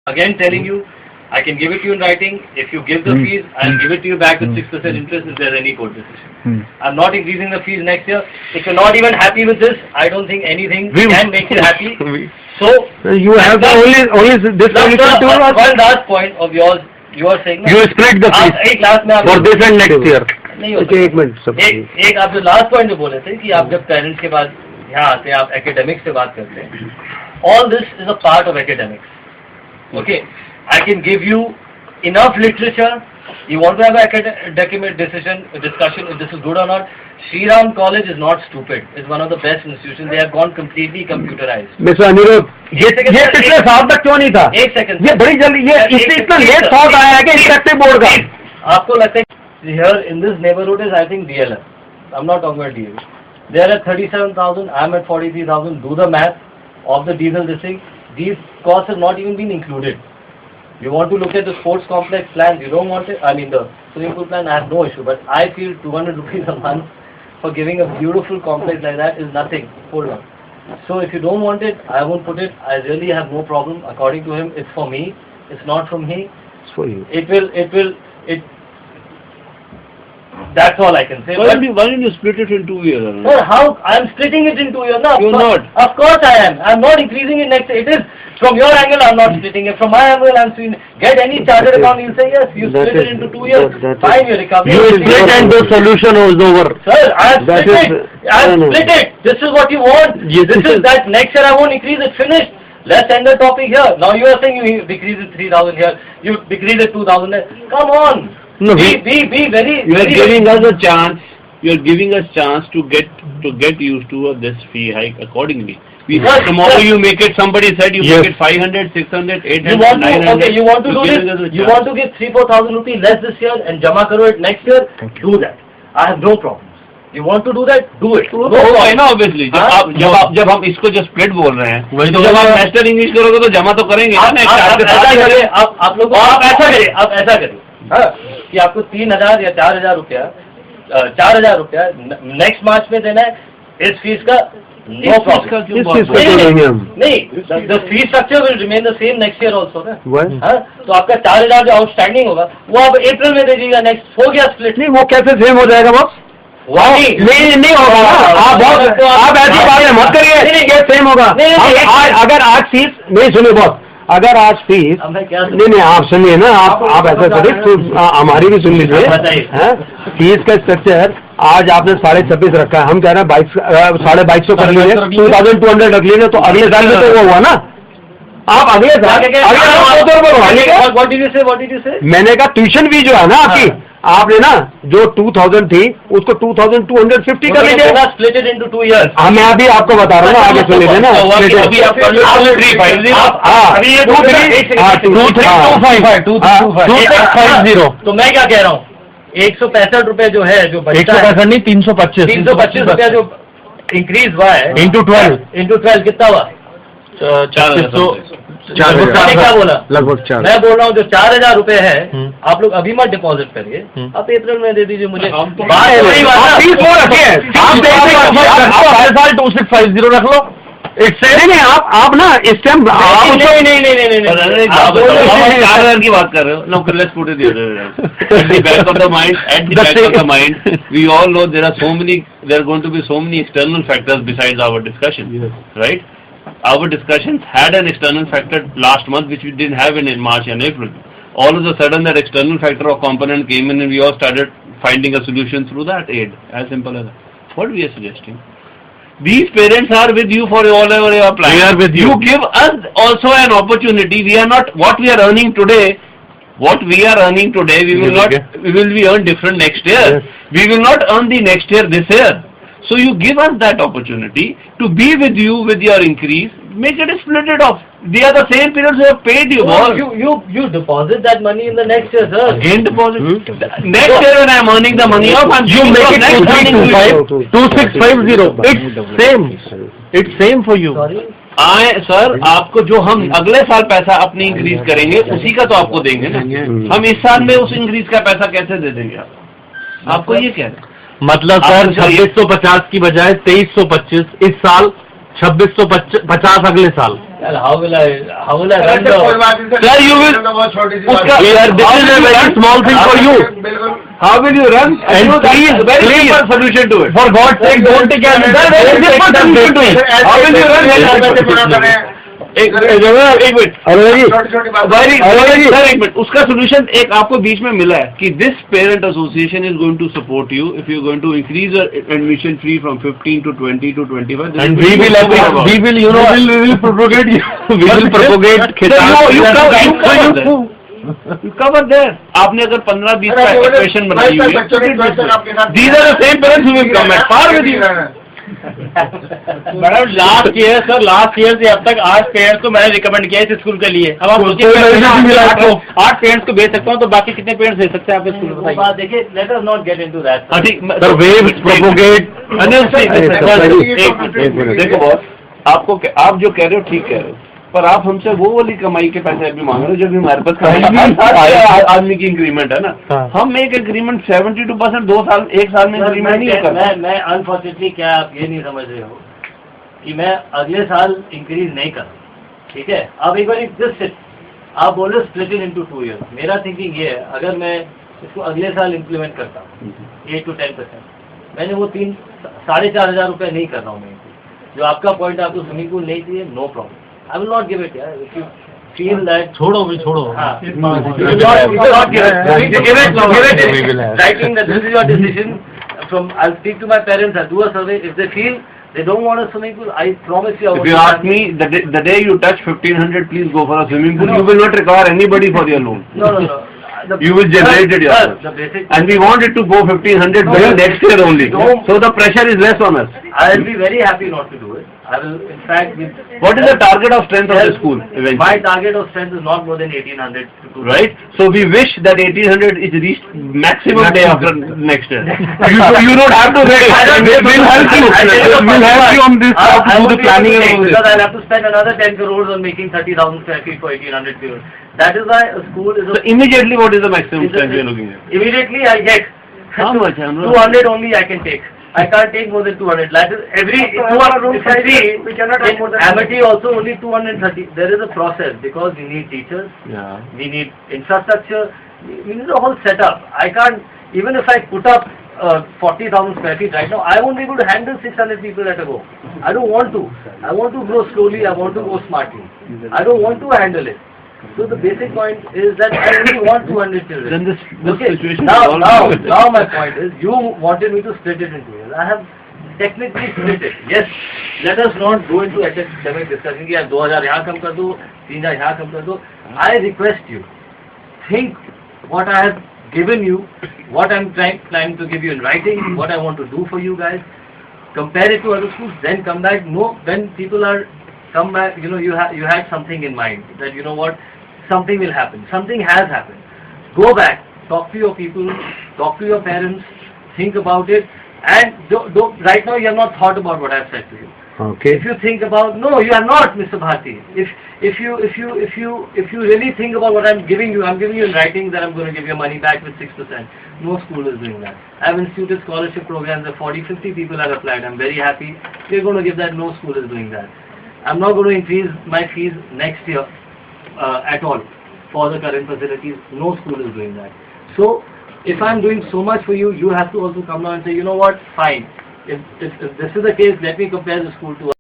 Again telling you, I can give it to you in writing. If you give the fees, I'll give it to you back with 6% interest if there's any court decision. I'm not increasing the fees next year. If you're not even happy with this, I don't think anything can make you happy. So you have the only this solution to us. One last point of yours, you are saying you split the fees एक last में आप for this and next year. नहीं होता. एक minute एक आप जो last point जो बोले थे कि आप जब पेरेंट्स के बाद यहाँ आते हैं, आप एकेडमिक्स से बात करते हैं. All this is a part of academics. Okay, I can give you enough literature. You want to have an academic discussion if this is good or not. Shri Ram College is not stupid. It's one of the best institutions. They have gone completely computerized. Mr. Anirudh, ये पिछले साल तक क्यों नहीं था? एक second. ये बड़ी जल्दी ये इससे इतना लेट थॉट आया है कि इंटरेक्टिव बोर्ड का. आपको लगता है here in this neighborhood is I think DLF. I'm not talking about DLF. They are at 37,000. I'm at 43,000. Do the math of the diesel this thing. These costs have not even been included. You want to look at the sports complex plans, you don't want it, I mean the swimming pool plan, I have no issue, but I feel 200 rupees a month for giving a beautiful complex like that is nothing. Hold on. So if you don't want it, I won't put it. I really have no problem. According to him, it's for me. It's not for me. It's for you. That's all I can say. Why don't you split it in 2 years? Sir, how? I am splitting it in 2 years. No, You're not. Of course I am. I am not increasing it next year. It is from your angle. I am not splitting it. From my angle, I am seeing. Get any chartered account. You say yes. You split it into 2 years. Fine, you recover. You split and the solution was over. Sir, I have split it. I have split it. This is what you want. This is that next year I won't increase it. Finished. Let's end the topic here. Now you are saying you decrease it 3,000 here. You decrease it 2,000 there. Come on. No, be very. You are giving us a chance. You are giving us chance to get used to this fee hike accordingly. Tomorrow you make it. Somebody said you make it 500, 600, 800, 900. Okay, you want to do this. You want to give 3,000-4,000 rupees less this year and jama karo it next year. Do that. I have no problem. You want to do that? Do it. No problem. Obviously. जब हम इसको जो split बोल रहे हैं, तो जब आप master English करोगे तो जमा तो करेंगे ना. आप लोग ऐसा करिए कि आपको 3,000 या 4,000 रुपया 4,000 रुपया नेक्स्ट मार्च में देना है इस फीस का. No problem. नहीं, the fee structure will remain the same next year also ना. तो आपका 4,000 जो आउटस्टैंडिंग होगा वो आप अप्रैल में दे दीजिएगा. नेक्स्ट हो गया स्प्लिट. नहीं, वो कैसे सेम हो जाएगा बॉस? नहीं होगा. आप ऐसी बातें मत करिए. ये सेम होगा. अगर आज फीस नहीं सुनिए बॉस, अगर आज फीस नहीं आप सुनिए ना. आप ऐसा करिए, हमारी भी सुन लीजिए. फीस का स्ट्रक्चर आज आपने 26,500 रखा है. हम कह रहे हैं 22,500 कर लीजिए. 2,200 रख लीजिए. तो अगले साल में तो वो हुआ ना. आप अगले साल मैंने कहा ट्यूशन फी जो है ना आपकी, आपने ना जो 2,000 थी उसको 2,250 कर लीजिए. Split it into 2 years. मैं अभी आपको बता रहा हूँ, आगे सुन लीजिए ना. तो मैं क्या कह रहा हूँ, 165 रुपए जो है, जो 165 नहीं 325 रुपया जो इंक्रीज हुआ है इंटू 12 कितना हुआ? 4,000. क्या बोला? लगभग 4. मैं बोल रहा हूँ जो 4,000 रुपए है आप लोग अभी मत डिपॉजिट करिए. आप अप्रैल में दे दीजिए मुझे. हर साल 2,650 रख लो. नहीं आप ना इस टाइम नहीं 4,000 की बात कर रहे हो. No, let's put it here. At the back of the mind, we all know there are going to be so many external factors besides our discussion, right? Our discussions had an external factor last month which we didn't have in March and April. All of a sudden that external factor or component came in and we all started finding a solution through that aid. As simple as that. What we are suggesting. These parents are with you for all your plans. We are with you. You give us also an opportunity. We are not what we are earning today. What we are earning today, we will be earned different next year. Yes. We will not earn the next year this year. So you give us that opportunity to be with you with your increase. Make it split it off. They are the same parents who have paid you. You deposit that money in the next year, sir. Again deposit. Next year when I am earning the money off, you make it 2650. It's same for you. Sorry. Sir आपको जो हम अगले साल पैसा अपनी increase करेंगे उसी का तो आपको देंगे ना. हम इस साल में उस इंक्रीज का पैसा कैसे दे देंगे आपको ये कह रहे हैं. मतलब सर 2650 की बजाय 2325 इस साल, 2650 अगले साल. How will I run the... Sir, you will. This is a very small thing for you. How will you run? And please, solution to it. for God's sake, don't take care. Very simple solution to it. How will you run? एक minute Very एक minute उसका solution एक आपको बीच में मिला है कि this parent association is going to support you if you going to increase your admission fee from 15 to 20 to 25 And we will propagate you cover there. आपने अगर 15-20 का इक्वेशन बनाई हुई है, these are the same parents who will come at par with you. Madam last year से अब तक 8 parents को मैंने रिकमेंड किया इस स्कूल के लिए। अब आप सोचिए 8 पेरेंट्स को भेज सकता हूँ तो बाकी कितने पेरेंट्स भेज सकते हैं आप स्कूल में? बात देखिए, let us not get into that. Sir, waves propagate. देखो बॉस, आपको आप जो कह रहे हो ठीक कह रहे हो, पर आप हमसे वो वाली कमाई के पैसे अभी मांग रहे हो जब भी हमारे पास आदमी की इंक्रीमेंट है ना। हम एक एग्रीमेंट 72% 1 साल में इंक्रीमेंट नहीं करते। मैं अनफॉर्चुनेटली, क्या आप ये नहीं समझ रहे हो कि मैं अगले साल इंक्रीज नहीं कर, ठीक है? अब एक बार जस्ट आप बोले स्प्लिट इन इनटू 2 years। मेरा थिंकिंग ये है, अगर मैं इसको अगले साल इम्प्लीमेंट करता हूँ 8 to 10%, मैंने वो 4,500 रुपये नहीं कर रहा हूँ मैं। जो आपका पॉइंट, आपको स्विमिंग पूल नहीं चाहिए, no problem, I will not give it. Yeah, if you feel that, छोड़ो। हाँ, you will not give it. Give it. Writing that this is your decision. I'll speak to my parents. I'll do a survey. If they feel they don't want a swimming pool, I promise you. If you ask me, the day you touch 1,500, please go for a swimming pool. You will not require anybody for your loan. No. You will generate it yourself. And we want it to go 1,500 by next year only. So the pressure is less on us. I will be very happy not to do it. I will, in fact, What is the target of strength of the school eventually? My target of strength is not more than 1,800 to 2,000. Right? So we wish that 1,800 is reached maximum day after next year. you don't have to wait. We'll help you. We'll help you on this, how to do the planning and all this. Because I'll have to spend another 10 crores on making 30,000 square feet for 1,800 people. That is why a school is So immediately what is the maximum strength we are looking at? Immediately I get How much? 200 only I can take. I can't take more than 200. That is every 200. We cannot take more than Amity also only 230. There is a process because we need teachers. Yeah. We need infrastructure. We need a whole setup. I can't, even if I put up 40,000 square feet right now, I won't be able to handle 600 people at a go. I don't want to. I want to grow slowly. I want to go smartly. I don't want to handle it. So the basic point is that I only want 200 children. Then this situation now my point is, you wanted me to split it into years. I have technically split it. Yes, let us not go into academic discussion कि यार 2,000 यहाँ कम कर दो, 3,000 यहाँ कम कर दो. I request you, think what I have given you, what I'm trying to give you in writing, what I want to do for you guys. Compare it to other schools, then come back. No, when people are come back, you had something in mind that something will happen. Something has happened. Go back, talk to your people, talk to your parents, think about it, and right now you have not thought about what I have said to you. Okay. If you think about, no, you are not, Mr. Bharti. If you really think about what I'm giving you in writing that I'm going to give your money back with 6%. No school is doing that. I have instituted scholarship programs where 40-50 people have applied. I'm very happy. We're going to give that. No school is doing that. I'm not going to increase my fees next year at all for the current facilities. No school is doing that. So if I'm doing so much for you, you have to also come down and say, you know what, fine. If this is the case, let me compare the school to